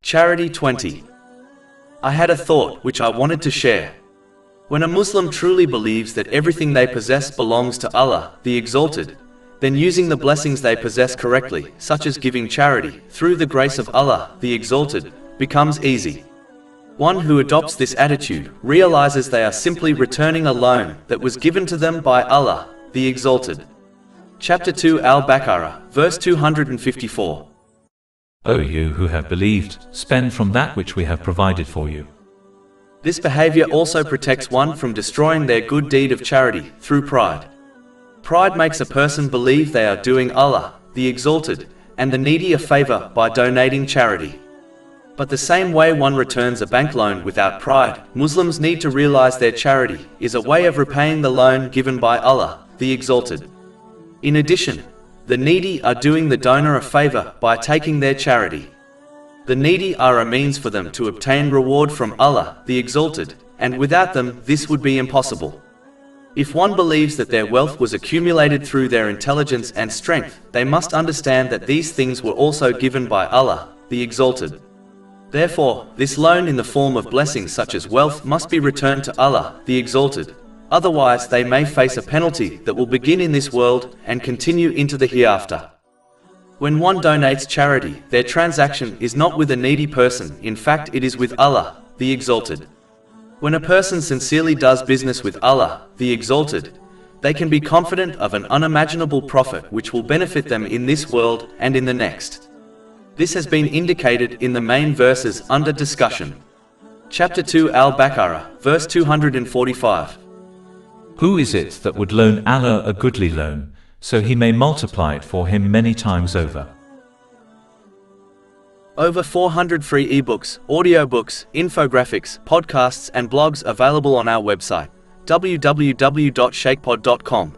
Charity 20. I had a thought which I wanted to share. When a Muslim truly believes that everything they possess belongs to Allah, the Exalted, then using the blessings they possess correctly, such as giving charity, through the grace of Allah, the Exalted, becomes easy. One who adopts this attitude realizes they are simply returning a loan that was given to them by Allah, the Exalted. Chapter 2 Al-Baqarah, verse 254. O you who have believed, spend from that which we have provided for you. This behavior also protects one from destroying their good deed of charity through pride. Pride makes a person believe they are doing Allah, the Exalted, and the needy a favor by donating charity. But the same way one returns a bank loan without pride, Muslims need to realize their charity is a way of repaying the loan given by Allah, the Exalted. In addition, the needy are doing the donor a favor by taking their charity. The needy are a means for them to obtain reward from Allah, the Exalted, and without them, this would be impossible. If one believes that their wealth was accumulated through their intelligence and strength, they must understand that these things were also given by Allah, the Exalted. Therefore, this loan in the form of blessings such as wealth must be returned to Allah, the Exalted. Otherwise, they may face a penalty that will begin in this world and continue into the hereafter. When one donates charity, their transaction is not with a needy person, in fact it is with Allah, the Exalted. When a person sincerely does business with Allah, the Exalted, they can be confident of an unimaginable profit which will benefit them in this world and in the next. This has been indicated in the main verses under discussion. Chapter 2 Al-Baqarah, verse 245. Who is it that would loan Allah a goodly loan, so He may multiply it for him many times over? Over 400 free ebooks, audiobooks, infographics, podcasts and blogs available on our website, www.shakepod.com.